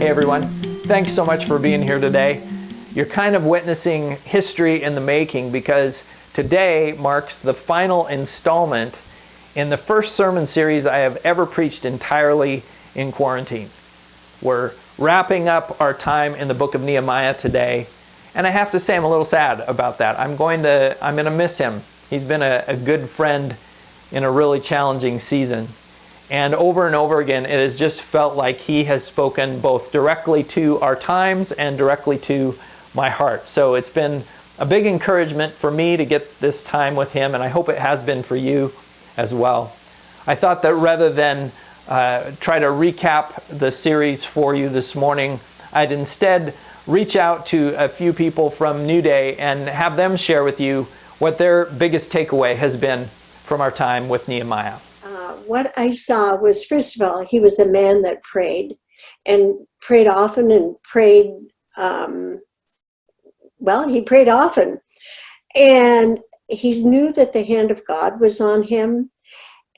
Hey everyone, thanks so much for being here today. You're kind of witnessing history in the making because today marks the final installment in the first sermon series I have ever preached entirely in quarantine. We're wrapping up our time in the book of Nehemiah today, and I have to say I'm a little sad about that. I'm going to miss him. He's been a good friend in a really challenging season. And over again, it has just felt like he has spoken both directly to our times and directly to my heart. So it's been a big encouragement for me to get this time with him, and I hope it has been for you as well. I thought that rather than try to recap the series for you this morning, I'd instead reach out to a few people from New Day and have them share with you what their biggest takeaway has been from our time with Nehemiah. What I saw was, first of all, he was a man that prayed, and prayed often, and prayed, he prayed often. And he knew that the hand of God was on him,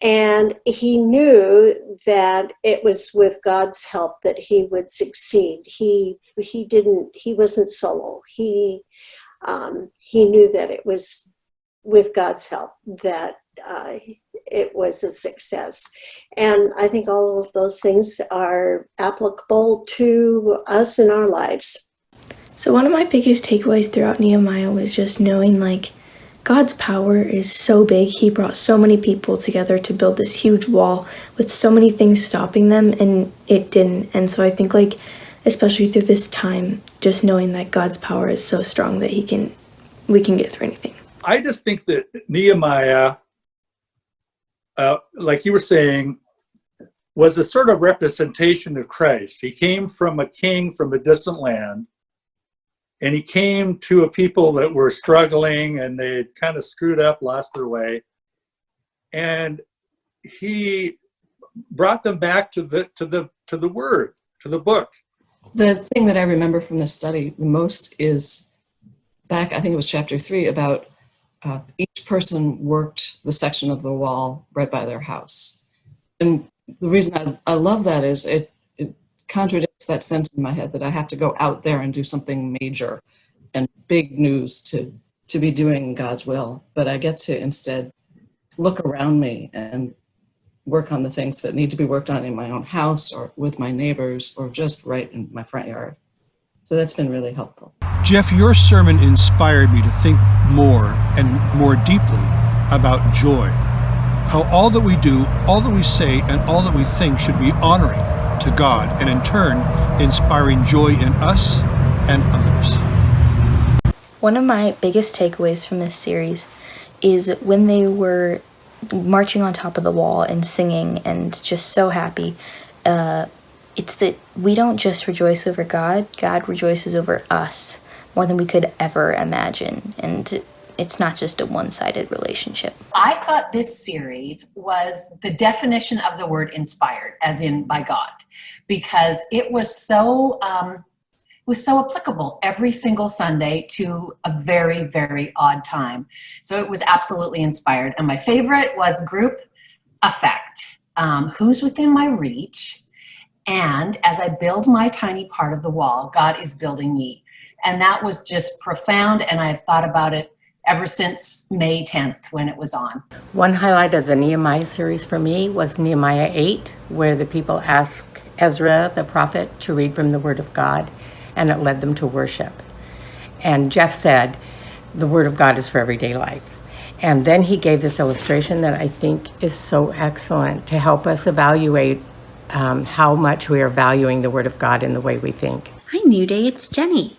and he knew that it was with God's help that he would succeed. He wasn't solo. He knew that it was with God's help that it was a success. And I think all of those things are applicable to us in our lives. So one of my biggest takeaways throughout Nehemiah was just knowing God's power is so big. He brought so many people together to build this huge wall with so many things stopping them, and it didn't. And so I think especially through this time, just knowing that God's power is so strong that we can get through anything. I just think that Nehemiah, like you were saying, was a sort of representation of Christ. He came from a king from a distant land, and he came to a people that were struggling, and they had kind of screwed up, lost their way, and he brought them back to the word, to the book. The thing that I remember from this study the most is back, I think it was chapter 3, about each person worked the section of the wall right by their house. And the reason I love that is it contradicts that sense in my head that I have to go out there and do something major and big news to be doing God's will. But I get to instead look around me and work on the things that need to be worked on in my own house or with my neighbors or just right in my front yard. So that's been really helpful. Jeff, your sermon inspired me to think more and more deeply about joy. How all that we do, all that we say, and all that we think should be honoring to God, and in turn, inspiring joy in us and others. One of my biggest takeaways from this series is when they were marching on top of the wall and singing and just so happy. It's that we don't just rejoice over God, God rejoices over us more than we could ever imagine. And it's not just a one-sided relationship. I thought this series was the definition of the word inspired, as in by God, because it was so applicable every single Sunday to a very, very odd time. So it was absolutely inspired. And my favorite was group effect. Who's within my reach? And as I build my tiny part of the wall, God is building me. And that was just profound, and I've thought about it ever since May 10th when it was on. One highlight of the Nehemiah series for me was Nehemiah 8, where the people asked Ezra, the prophet, to read from the Word of God, and it led them to worship. And Jeff said, the Word of God is for everyday life. And then he gave this illustration that I think is so excellent to help us evaluate how much we are valuing the Word of God in the way we think. Hi, New Day, it's Jenny.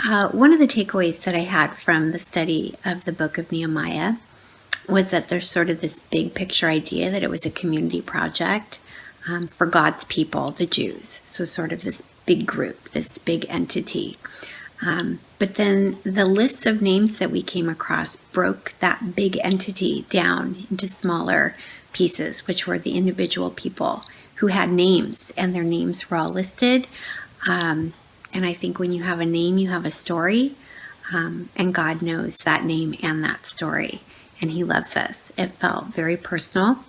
One of the takeaways that I had from the study of the book of Nehemiah was that there's sort of this big picture idea that it was a community project for God's people, the Jews. So sort of this big group, this big entity. But then the list of names that we came across broke that big entity down into smaller pieces, which were the individual people who had names, and their names were all listed. And I think when you have a name, you have a story, and God knows that name and that story, and He loves us. It felt very personal,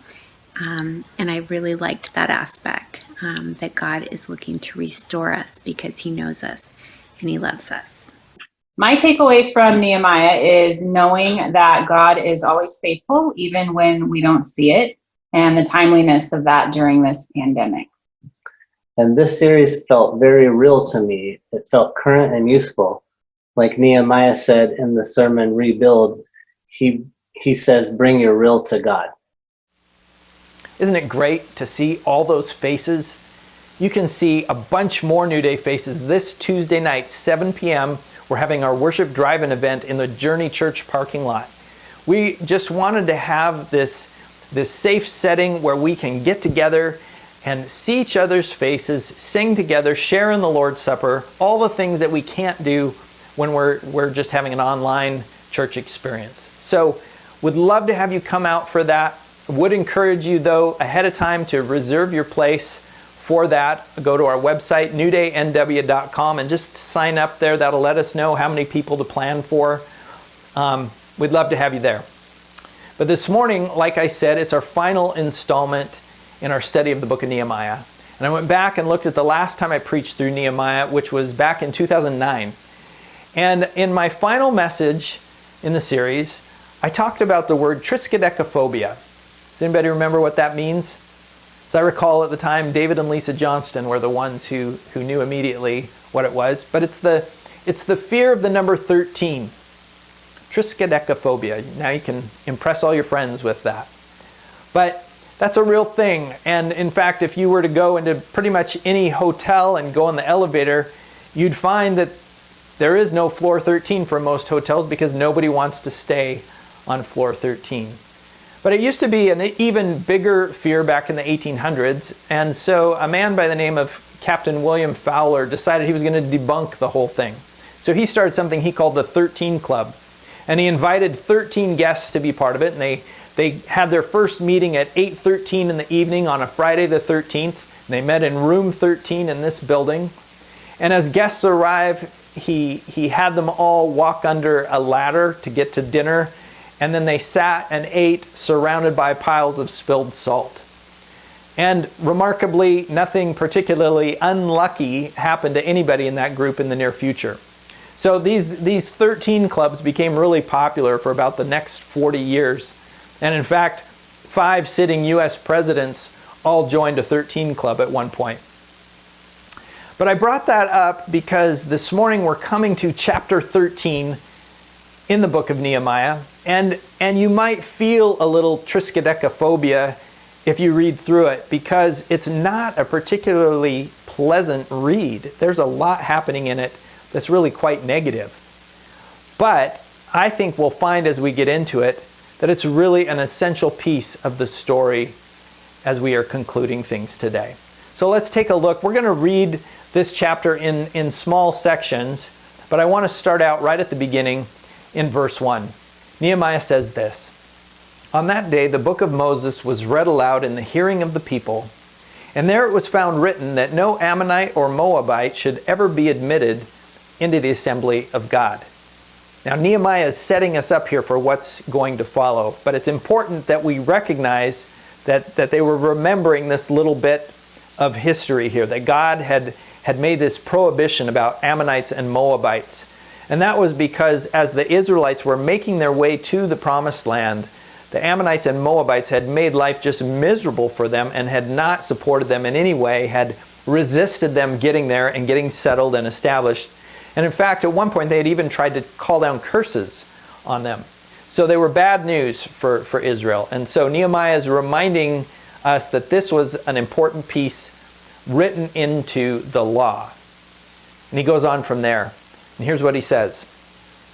and I really liked that aspect that God is looking to restore us because he knows us and he loves us. My takeaway from Nehemiah is knowing that God is always faithful, even when we don't see it, and the timeliness of that during this pandemic. And this series felt very real to me. It felt current and useful. Like Nehemiah said in the sermon Rebuild, he says, bring your real to God. Isn't it great to see all those faces? You can see a bunch more New Day faces this Tuesday night, 7 p.m. We're having our worship drive-in event in the Journey Church parking lot. We just wanted to have this safe setting where we can get together and see each other's faces, sing together, share in the Lord's Supper, all the things that we can't do when we're just having an online church experience. So would love to have you come out for that. Would encourage you, though, ahead of time to reserve your place for that. Go to our website, newdaynw.com, and just sign up there. That'll let us know how many people to plan for. We'd love to have you there. But this morning, like I said, it's our final installment in our study of the book of Nehemiah. And I went back and looked at the last time I preached through Nehemiah, which was back in 2009. And in my final message in the series, I talked about the word triskaidekaphobia. Does anybody remember what that means? As I recall at the time, David and Lisa Johnston were the ones who knew immediately what it was. But it's the fear of the number 13. Triskaidekaphobia. Now you can impress all your friends with that. But that's a real thing. And in fact, if you were to go into pretty much any hotel and go in the elevator, you'd find that there is no floor 13 for most hotels because nobody wants to stay on floor 13. But it used to be an even bigger fear back in the 1800s. And so a man by the name of Captain William Fowler decided he was going to debunk the whole thing. So he started something he called the 13 Club. And he invited 13 guests to be part of it. And they had their first meeting at 8:13 in the evening on a Friday the 13th. And they met in room 13 in this building. And as guests arrived, he had them all walk under a ladder to get to dinner. And then they sat and ate surrounded by piles of spilled salt. And remarkably, nothing particularly unlucky happened to anybody in that group in the near future. So these 13 clubs became really popular for about the next 40 years. And in fact, 5 sitting U.S. presidents all joined a 13 club at one point. But I brought that up because this morning we're coming to chapter 13 in the book of Nehemiah. And you might feel a little triskaidekaphobia if you read through it because it's not a particularly pleasant read. There's a lot happening in it that's really quite negative. But I think we'll find as we get into it that it's really an essential piece of the story as we are concluding things today. So let's take a look. We're going to read this chapter in small sections, but I want to start out right at the beginning in verse 1. Nehemiah says this, "On that day the book of Moses was read aloud in the hearing of the people, and there it was found written that no Ammonite or Moabite should ever be admitted into the assembly of God." Now Nehemiah is setting us up here for what's going to follow, but it's important that we recognize that they were remembering this little bit of history here, that God had made this prohibition about Ammonites and Moabites. And that was because as the Israelites were making their way to the promised land, the Ammonites and Moabites had made life just miserable for them and had not supported them in any way, had resisted them getting there and getting settled and established. And in fact, at one point they had even tried to call down curses on them. So they were bad news for Israel. And so Nehemiah is reminding us that this was an important piece written into the law. And he goes on from there. And here's what he says.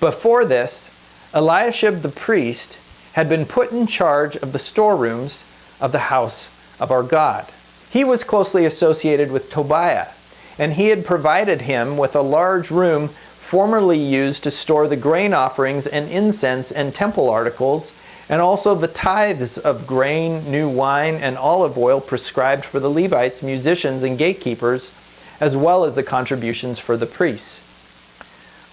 "Before this, Eliashib the priest had been put in charge of the storerooms of the house of our God. He was closely associated with Tobiah, and he had provided him with a large room formerly used to store the grain offerings and incense and temple articles, and also the tithes of grain, new wine, and olive oil prescribed for the Levites, musicians, and gatekeepers, as well as the contributions for the priests."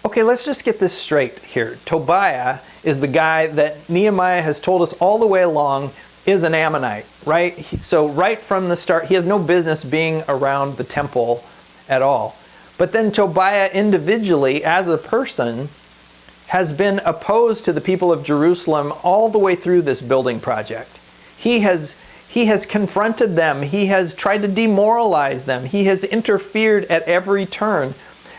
Okay, let's just get this straight here. Tobiah is the guy that Nehemiah has told us all the way along is an Ammonite, right? So right from the start, he has no business being around the temple at all. But then Tobiah individually, as a person, has been opposed to the people of Jerusalem all the way through this building project. He has confronted them. He has tried to demoralize them. He has interfered at every turn.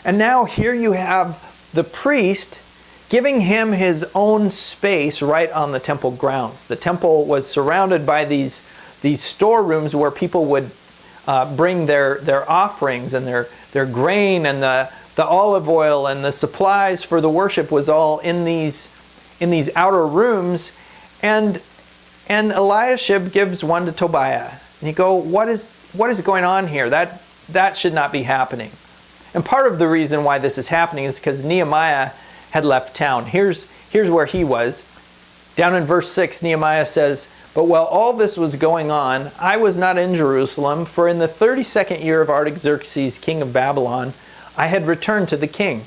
And now here you have the priest giving him his own space right on the temple grounds. The temple was surrounded by these storerooms where people would bring their offerings and their grain, and the olive oil and the supplies for the worship was all in these outer rooms. And Eliashib gives one to Tobiah. And you go, what is going on here? That should not be happening. And part of the reason why this is happening is because Nehemiah had left town. Here's where he was. Down in verse 6, Nehemiah says, "But while all this was going on, I was not in Jerusalem, for in the 32nd year of Artaxerxes, king of Babylon, I had returned to the king.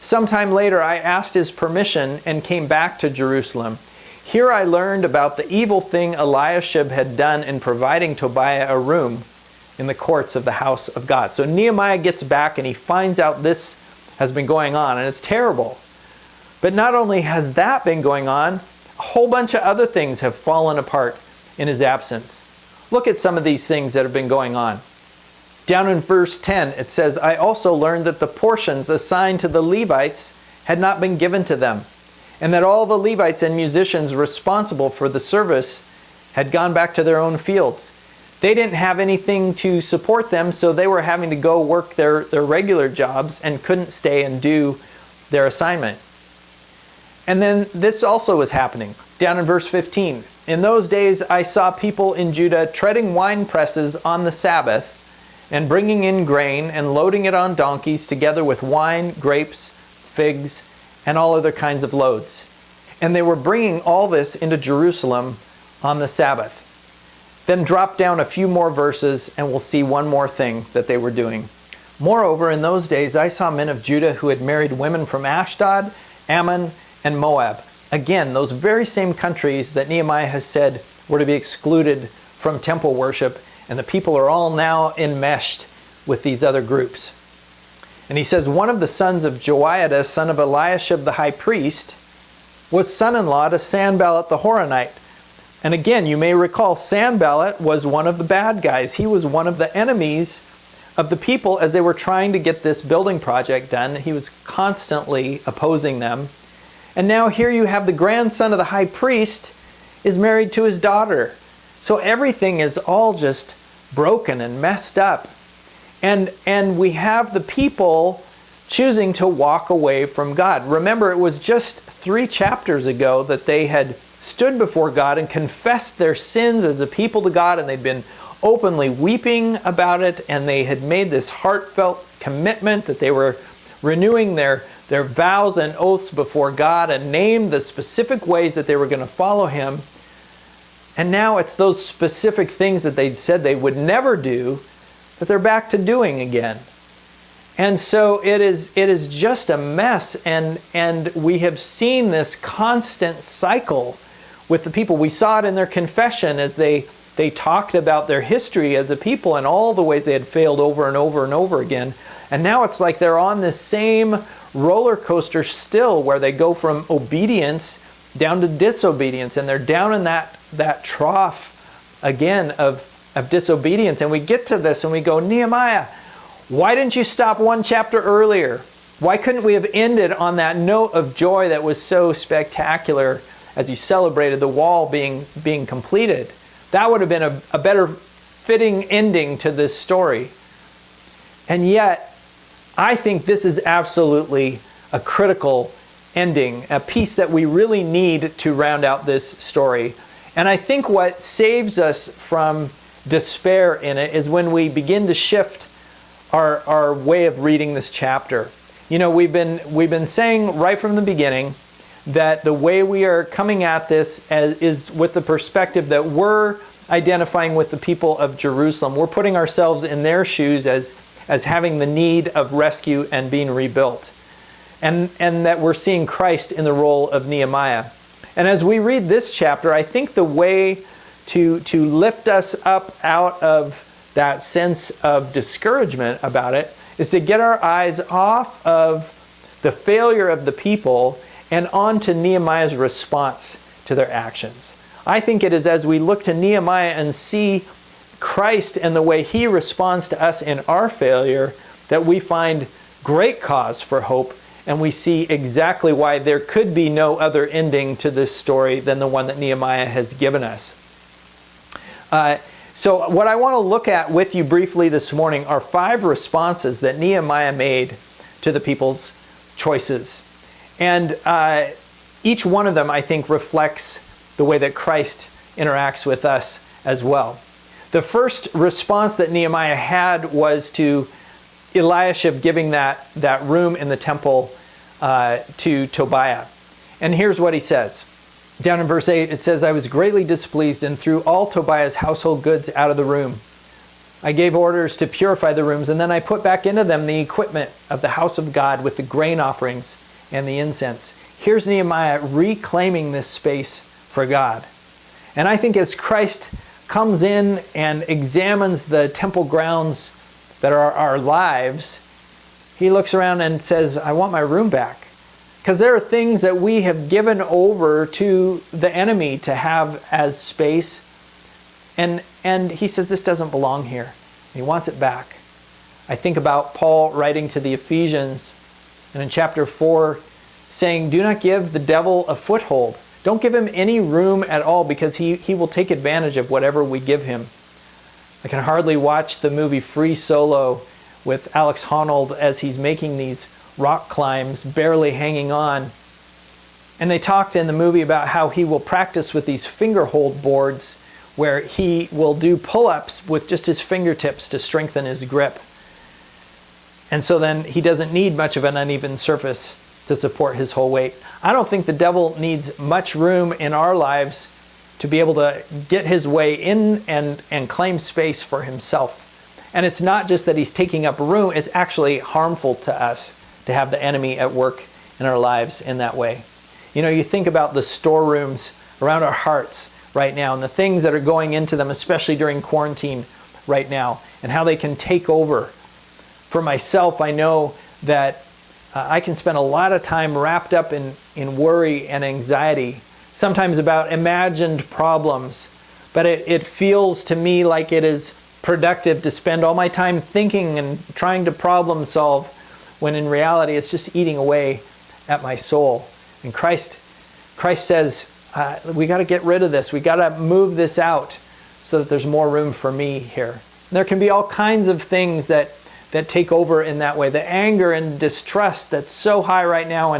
Sometime later I asked his permission and came back to Jerusalem. Here I learned about the evil thing Eliashib had done in providing Tobiah a room in the courts of the house of God." So Nehemiah gets back and he finds out this has been going on, and it's terrible. But not only has that been going on, a whole bunch of other things have fallen apart in his absence. Look at some of these things that have been going on. Down in verse 10, it says, "I also learned that the portions assigned to the Levites had not been given to them, and that all the Levites and musicians responsible for the service had gone back to their own fields. They didn't have anything to support them, so they were having to go work their regular jobs and couldn't stay and do their assignment." And then this also was happening. Down in verse 15, "In those days I saw people in Judah treading wine presses on the Sabbath and bringing in grain and loading it on donkeys together with wine, grapes, figs, and all other kinds of loads. And they were bringing all this into Jerusalem on the Sabbath." Then drop down a few more verses and we'll see one more thing that they were doing. "Moreover, in those days I saw men of Judah who had married women from Ashdod, Ammon, and Moab." Again, those very same countries that Nehemiah has said were to be excluded from temple worship, and the people are all now enmeshed with these other groups. And he says, "One of the sons of Joiada, son of Eliashib the high priest, was son-in-law to Sanballat the Horonite." And again, you may recall Sanballat was one of the bad guys. He was one of the enemies of the people as they were trying to get this building project done. He was constantly opposing them. And now here you have the grandson of the high priest is married to his daughter. So everything is all just broken and messed up. And we have the people choosing to walk away from God. Remember, it was just 3 chapters ago that they had stood before God and confessed their sins as a people to God, and they'd been openly weeping about it, and they had made this heartfelt commitment that they were renewing their vows and oaths before God and named the specific ways that they were going to follow Him. And now it's those specific things that they'd said they would never do that they're back to doing again. And so it is just a mess, and we have seen this constant cycle with the people. We saw it in their confession as they talked about their history as a people and all the ways they had failed over and over and over again. And now it's like they're on this same roller coaster still, where they go from obedience down to disobedience, and they're down in that trough again of disobedience. And we get to this and we go, "Nehemiah, why didn't you stop 1 chapter earlier? Why couldn't we have ended on that note of joy that was so spectacular as you celebrated the wall being completed? That would have been a better fitting ending to this story." And yet, I think this is absolutely a critical ending, a piece that we really need to round out this story. And I think what saves us from despair in it is when we begin to shift our way of reading this chapter. You know, we've been saying right from the beginning that the way we are coming at this is with the perspective that we're identifying with the people of Jerusalem. We're putting ourselves in their shoes as having the need of rescue and being rebuilt. And that we're seeing Christ in the role of Nehemiah. And as we read this chapter, I think the way to lift us up out of that sense of discouragement about it, is to get our eyes off of the failure of the people and on to Nehemiah's response to their actions. I think it is as we look to Nehemiah and see Christ and the way he responds to us in our failure that we find great cause for hope, and we see exactly why there could be no other ending to this story than the one that Nehemiah has given us. So what I want to look at with you briefly this morning are 5 responses that Nehemiah made to the people's choices. And each one of them, I think, reflects the way that Christ interacts with us as well. The first response that Nehemiah had was to Eliashib giving that room in the temple to Tobiah. And here's what he says. Down in verse 8, it says, "I was greatly displeased and threw all Tobiah's household goods out of the room. I gave orders to purify the rooms, and then I put back into them the equipment of the house of God with the grain offerings and the incense." Here's Nehemiah reclaiming this space for God. And I think as Christ comes in and examines the temple grounds that are our lives, he looks around and says, I want my room back. Because there are things that we have given over to the enemy to have as space. And he says, this doesn't belong here. He wants it back. I think about Paul writing to the Ephesians, and in chapter 4, saying, do not give the devil a foothold. Don't give him any room at all, because he will take advantage of whatever we give him. I can hardly watch the movie Free Solo with Alex Honnold as he's making these rock climbs, barely hanging on. And they talked in the movie about how he will practice with these finger hold boards where he will do pull-ups with just his fingertips to strengthen his grip. And so then he doesn't need much of an uneven surface to support his whole weight. I don't think the devil needs much room in our lives to be able to get his way in and claim space for himself. And it's not just that he's taking up room, it's actually harmful to us to have the enemy at work in our lives in that way. You know, you think about the storerooms around our hearts right now and the things that are going into them, especially during quarantine right now, and how they can take over. For myself, I know that I can spend a lot of time wrapped up in worry and anxiety, sometimes about imagined problems, but it feels to me like it is productive to spend all my time thinking and trying to problem solve, when in reality it's just eating away at my soul. And Christ says, we got to get rid of this. We got to move this out so that there's more room for me here. And there can be all kinds of things that take over in that way. The anger and distrust that's so high right now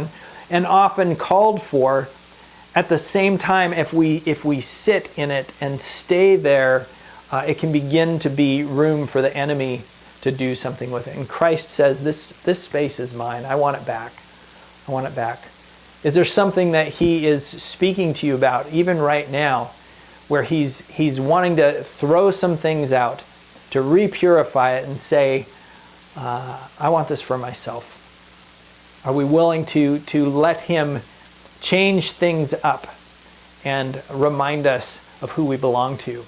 and often called for. At the same time, if we sit in it and stay there, it can begin to be room for the enemy to do something with it. And Christ says, this space is mine. I want it back. I want it back. Is there something that he is speaking to you about, even right now, where he's wanting to throw some things out, to repurify it and say, I want this for myself? Are we willing to let him change things up and remind us of who we belong to?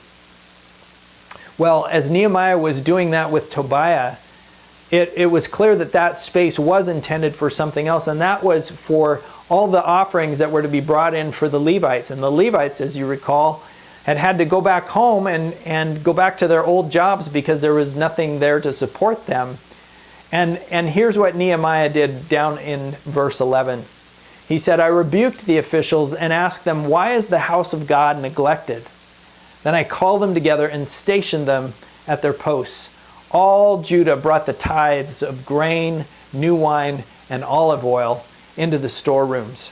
Well, as Nehemiah was doing that with Tobiah, it was clear that space was intended for something else, and that was for all the offerings that were to be brought in for the Levites. And the Levites, as you recall, had to go back home and go back to their old jobs because there was nothing there to support them. And here's what Nehemiah did down in verse 11. He said, I rebuked the officials and asked them, why is the house of God neglected? Then I called them together and stationed them at their posts. All Judah brought the tithes of grain, new wine, and olive oil into the storerooms.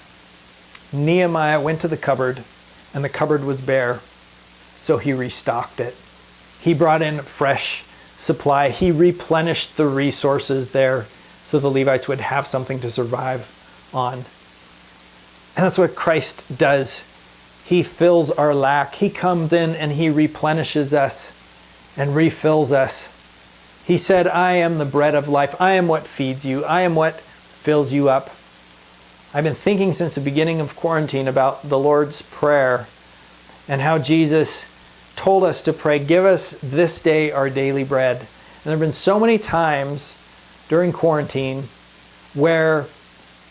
Nehemiah went to the cupboard, and the cupboard was bare, so he restocked it. He brought in fresh supply. He replenished the resources there so the Levites would have something to survive on. And that's what Christ does. He fills our lack. He comes in and he replenishes us and refills us. He said, I am the bread of life. I am what feeds you. I am what fills you up. I've been thinking since the beginning of quarantine about the Lord's Prayer and how Jesus told us to pray, give us this day our daily bread. And there have been so many times during quarantine where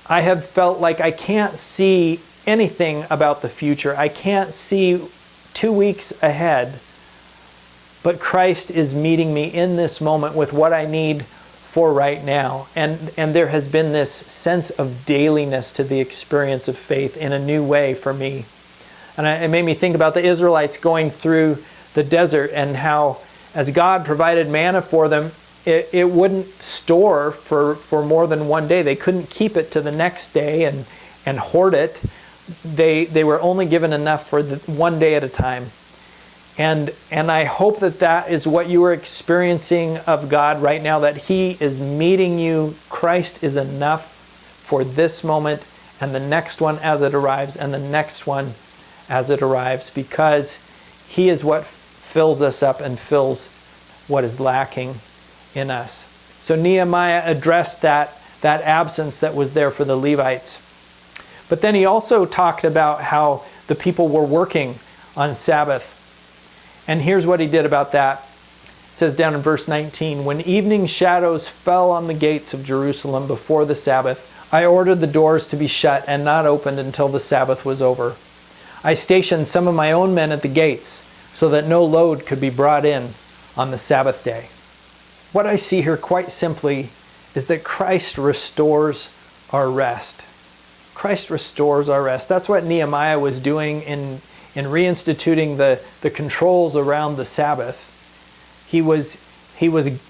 I have felt like I can't see anything about the future. I can't see 2 weeks ahead. But Christ is meeting me in this moment with what I need for right now. And there has been this sense of dailiness to the experience of faith in a new way for me. And it made me think about the Israelites going through the desert and how, as God provided manna for them, it wouldn't store for more than one day. They couldn't keep it to the next day and hoard it. They were only given enough for one day at a time. And I hope that is what you are experiencing of God right now, that He is meeting you. Christ is enough for this moment and the next one as it arrives and the next one as it arrives, because He is what fills us up and fills what is lacking in us. So Nehemiah addressed that absence that was there for the Levites. But then he also talked about how the people were working on Sabbath. And here's what he did about that. It says down in verse 19, when evening shadows fell on the gates of Jerusalem before the Sabbath, I ordered the doors to be shut and not opened until the Sabbath was over. I stationed some of my own men at the gates so that no load could be brought in on the Sabbath day. What I see here quite simply is that Christ restores our rest. Christ restores our rest. That's what Nehemiah was doing in reinstituting the controls around the Sabbath. He was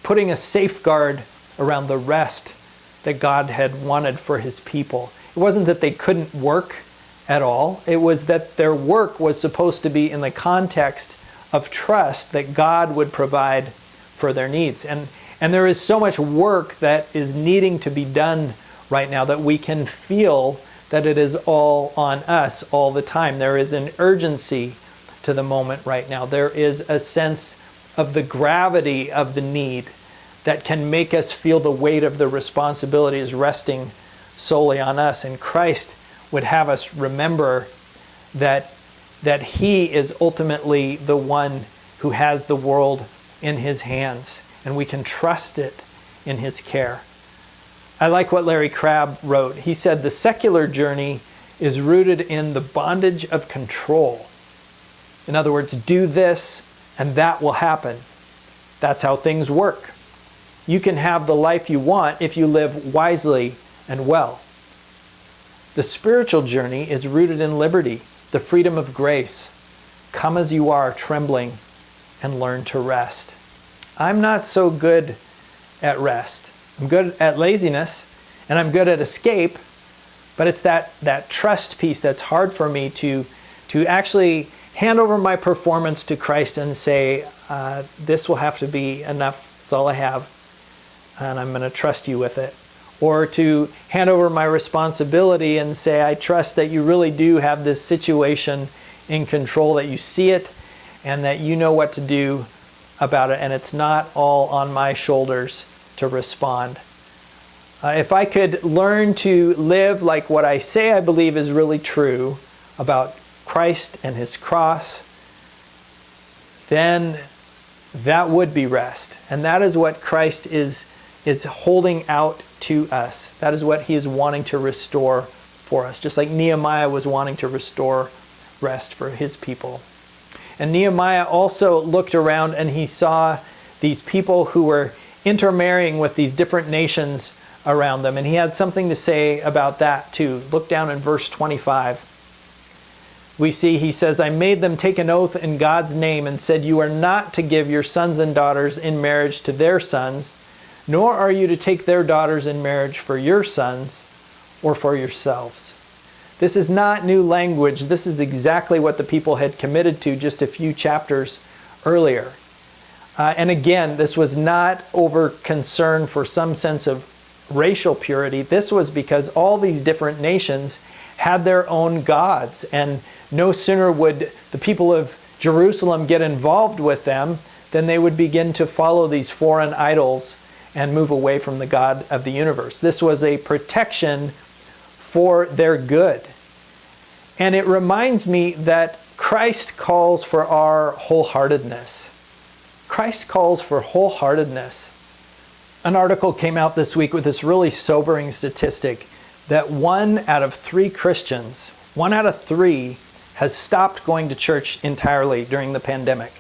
putting a safeguard around the rest that God had wanted for His people. It wasn't that they couldn't work at all. It was that their work was supposed to be in the context of trust that God would provide for their needs. And there is so much work that is needing to be done right now that we can feel that it is all on us all the time. There is an urgency to the moment right now. There is a sense of the gravity of the need that can make us feel the weight of the responsibility is resting solely on us. And Christ would have us remember that He is ultimately the one who has the world in His hands, and we can trust it in His care. I like what Larry Crabb wrote. He said, the secular journey is rooted in the bondage of control. In other words, do this and that will happen. That's how things work. You can have the life you want if you live wisely and well. The spiritual journey is rooted in liberty, the freedom of grace. Come as you are, trembling, and learn to rest. I'm not so good at rest. I'm good at laziness, and I'm good at escape, but it's that trust piece that's hard for me to actually hand over my performance to Christ and say, this will have to be enough, it's all I have, and I'm going to trust you with it. Or to hand over my responsibility and say, I trust that you really do have this situation in control, that you see it, and that you know what to do about it, and it's not all on my shoulders to respond. If I could learn to live like what I say I believe is really true about Christ and His cross, then that would be rest. And that is what Christ is holding out to us. That is what He is wanting to restore for us, just like Nehemiah was wanting to restore rest for his people. And Nehemiah also looked around and he saw these people who were intermarrying with these different nations around them. And he had something to say about that too. Look down in verse 25. We see he says, I made them take an oath in God's name and said, you are not to give your sons and daughters in marriage to their sons, nor are you to take their daughters in marriage for your sons or for yourselves. This is not new language. This is exactly what the people had committed to just a few chapters earlier. And again, this was not over concern for some sense of racial purity. This was because all these different nations had their own gods, and no sooner would the people of Jerusalem get involved with them than they would begin to follow these foreign idols and move away from the God of the universe. This was a protection for their good. And it reminds me that Christ calls for our wholeheartedness. Christ calls for wholeheartedness. An article came out this week with this really sobering statistic that 1 out of 3 Christians, 1 out of 3, has stopped going to church entirely during the pandemic.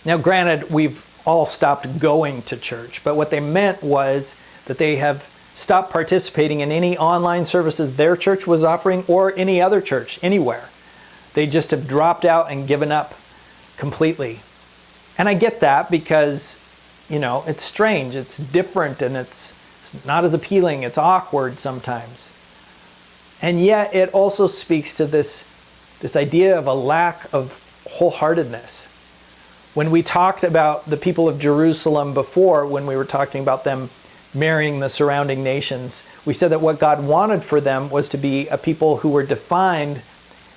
Now, granted, we've all stopped going to church, but what they meant was that they have stopped participating in any online services their church was offering or any other church anywhere. They just have dropped out and given up completely. And I get that because, it's strange, it's different, and it's not as appealing, it's awkward sometimes. And yet it also speaks to this idea of a lack of wholeheartedness. When we talked about the people of Jerusalem before, when we were talking about them marrying the surrounding nations, we said that what God wanted for them was to be a people who were defined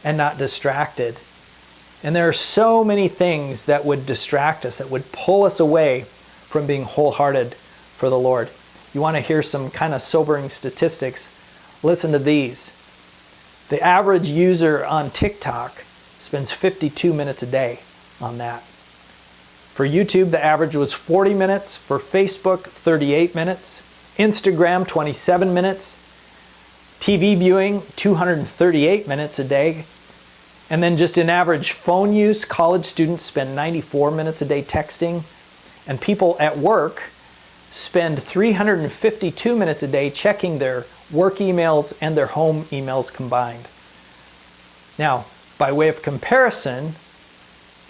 and not distracted. And there are so many things that would distract us, that would pull us away from being wholehearted for the Lord. You want to hear some kind of sobering statistics? Listen to these. The average user on TikTok spends 52 minutes a day on that. For YouTube, the average was 40 minutes. For Facebook, 38 minutes. Instagram, 27 minutes. TV viewing, 238 minutes a day. And then just in average phone use, college students spend 94 minutes a day texting. And people at work spend 352 minutes a day checking their work emails and their home emails combined. Now, by way of comparison,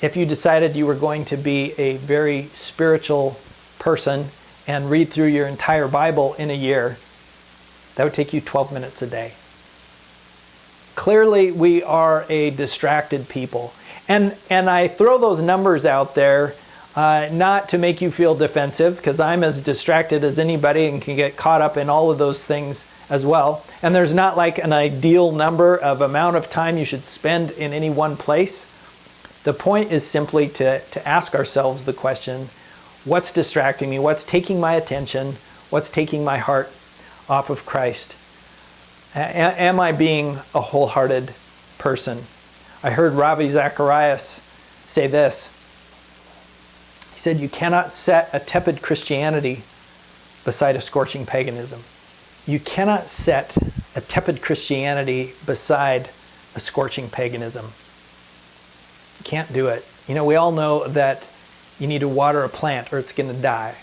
if you decided you were going to be a very spiritual person and read through your entire Bible in a year, that would take you 12 minutes a day. Clearly, we are a distracted people. And I throw those numbers out there not to make you feel defensive, because I'm as distracted as anybody and can get caught up in all of those things as well. And there's not like an ideal number of amount of time you should spend in any one place. The point is simply to ask ourselves the question, what's distracting me? What's taking my attention? What's taking my heart off of Christ? Am I being a wholehearted person? I heard Ravi Zacharias say this. He said, you cannot set a tepid Christianity beside a scorching paganism. You cannot set a tepid Christianity beside a scorching paganism. You can't do it. We all know that you need to water a plant or it's going to die.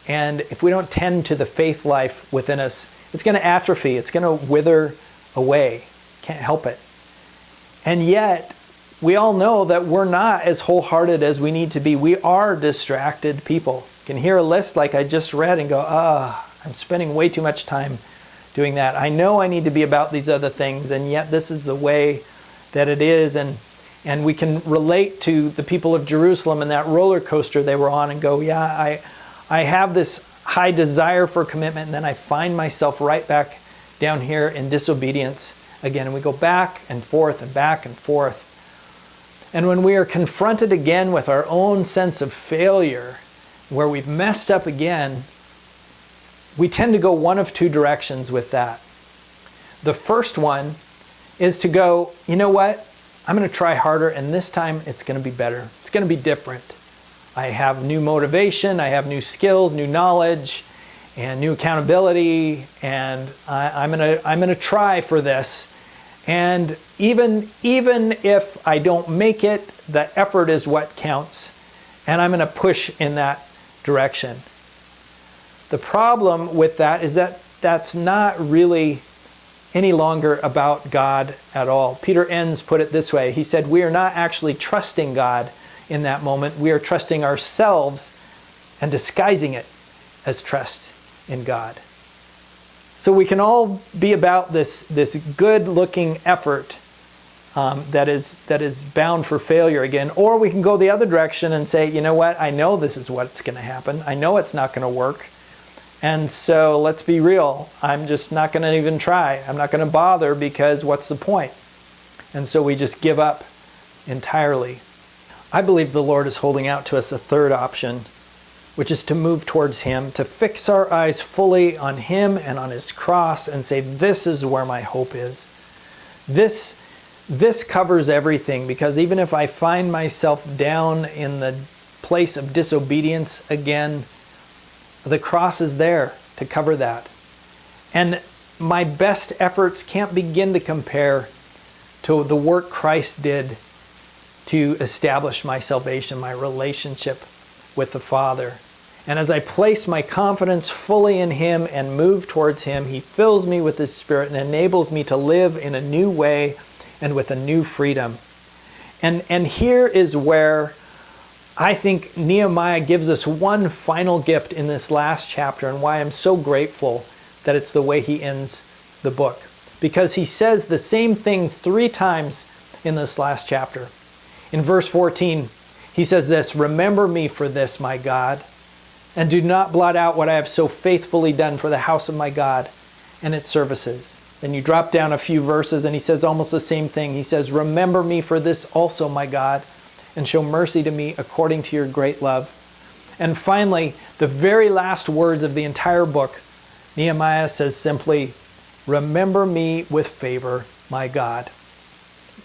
And if we don't tend to the faith life within us, it's going to atrophy. It's going to wither away. Can't help it. And yet, we all know that we're not as wholehearted as we need to be. We are distracted people. You can hear a list like I just read and go, I'm spending way too much time doing that. I know I need to be about these other things, and yet this is the way that it is. And we can relate to the people of Jerusalem and that roller coaster they were on and go, yeah, I have this high desire for commitment, and then I find myself right back down here in disobedience again. And we go back and forth and back and forth. And when we are confronted again with our own sense of failure, where we've messed up again, we tend to go one of two directions with that. The first one is to go, you know what? I'm going to try harder, and this time it's going to be better. It's going to be different. I have new motivation, I have new skills, new knowledge, and new accountability, and I'm going to try for this. And even if I don't make it, the effort is what counts, and I'm going to push in that direction. The problem with that is that that's not really any longer about God at all. Peter Enns put it this way. He said, we are not actually trusting God in that moment. We are trusting ourselves and disguising it as trust in God. So we can all be about this good-looking effort that is bound for failure again, or we can go the other direction and say, you know what, I know this is what's going to happen. I know it's not going to work. And so let's be real. I'm just not going to even try. I'm not going to bother, because what's the point? And so we just give up entirely. I believe the Lord is holding out to us a third option, which is to move towards Him, to fix our eyes fully on Him and on His cross and say, this is where my hope is. This this covers everything, because even if I find myself down in the place of disobedience again, the cross is there to cover that. And my best efforts can't begin to compare to the work Christ did to establish my salvation, my relationship with the Father. And as I place my confidence fully in Him and move towards Him, He fills me with His Spirit and enables me to live in a new way and with a new freedom. And here is where I think Nehemiah gives us one final gift in this last chapter, and why I'm so grateful that it's the way he ends the book. Because he says the same thing 3 times in this last chapter. In verse 14, he says this, "Remember me for this, my God, and do not blot out what I have so faithfully done for the house of my God and its services." Then you drop down a few verses and he says almost the same thing. He says, "Remember me for this also, my God, and show mercy to me according to your great love." And finally, the very last words of the entire book, Nehemiah says simply, "Remember me with favor, my God."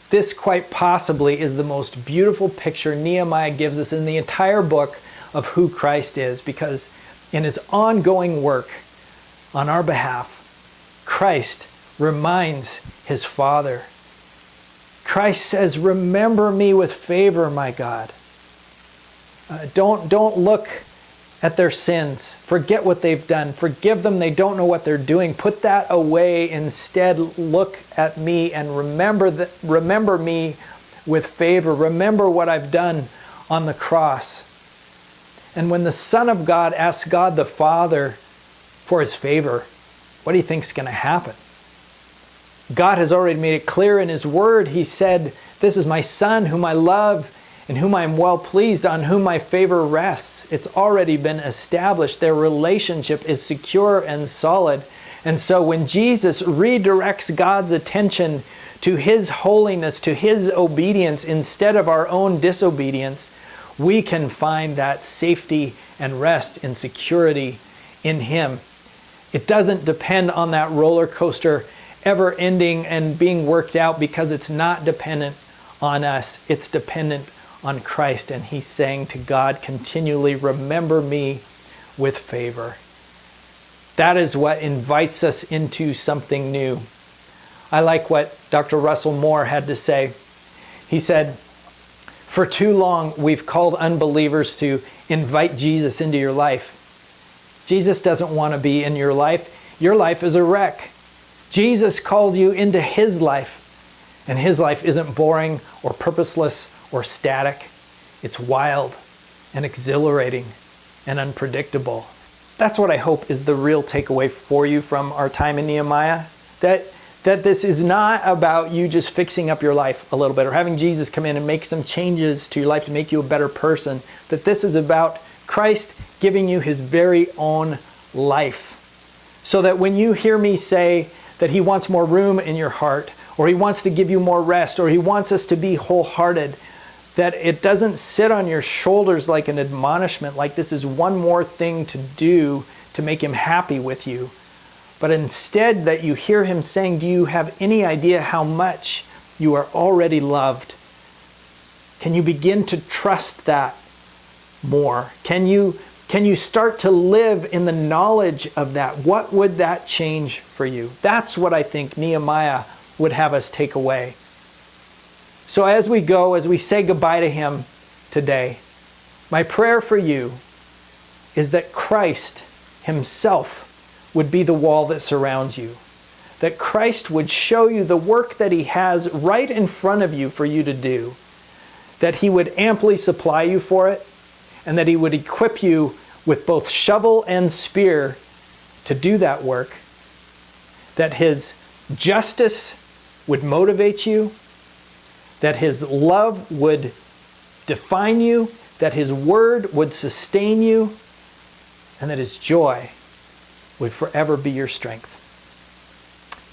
This quite possibly is the most beautiful picture Nehemiah gives us in the entire book of who Christ is, because in his ongoing work on our behalf, Christ reminds his Father. Christ says, "Remember me with favor, my God." Don't look at their sins. Forget what they've done. Forgive them. They don't know what they're doing. Put that away. Instead, look at me and remember me with favor. Remember what I've done on the cross. And when the Son of God asks God the Father for his favor, what do you think is going to happen? God has already made it clear in his word. He said, "This is my Son whom I love and whom I am well pleased, on whom my favor rests." It's already been established. Their relationship is secure and solid. And so when Jesus redirects God's attention to his holiness, to his obedience instead of our own disobedience, we can find that safety and rest and security in him. It doesn't depend on that roller coaster ever ending and being worked out, because it's not dependent on us. It's dependent on Christ. And he's saying to God continually, "Remember me with favor." That is what invites us into something new. I like what Dr. Russell Moore had to say. He said, "For too long we've called unbelievers to invite Jesus into your life. Jesus doesn't want to be in your life. Your life is a wreck. Jesus calls you into his life, and his life isn't boring or purposeless or static. It's wild and exhilarating and unpredictable." That's what I hope is the real takeaway for you from our time in Nehemiah. That this is not about you just fixing up your life a little bit or having Jesus come in and make some changes to your life to make you a better person. That this is about Christ giving you his very own life. So that when you hear me say that he wants more room in your heart, or he wants to give you more rest, or he wants us to be wholehearted, that it doesn't sit on your shoulders like an admonishment, like this is one more thing to do to make him happy with you. But instead that you hear him saying, "Do you have any idea how much you are already loved?" Can you begin to trust that more? Can you start to live in the knowledge of that? What would that change for you? That's what I think Nehemiah would have us take away. So as we go, as we say goodbye to him today, my prayer for you is that Christ himself would be the wall that surrounds you. That Christ would show you the work that he has right in front of you for you to do. That he would amply supply you for it, and that he would equip you with both shovel and spear to do that work. That his justice would motivate you, that his love would define you, that his word would sustain you, and that his joy would forever be your strength.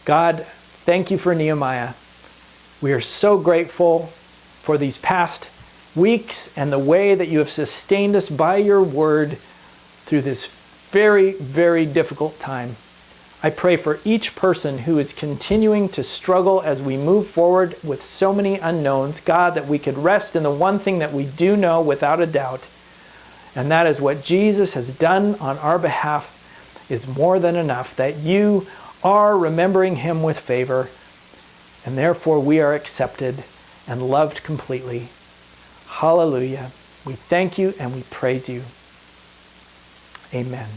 God, thank you for Nehemiah. We are so grateful for these past weeks and the way that you have sustained us by your word through this very, very difficult time. I pray for each person who is continuing to struggle as we move forward with so many unknowns, God, that we could rest in the one thing that we do know without a doubt, and that is what Jesus has done on our behalf is more than enough, that you are remembering him with favor, and therefore we are accepted and loved completely. Hallelujah. We thank you and we praise you. Amen.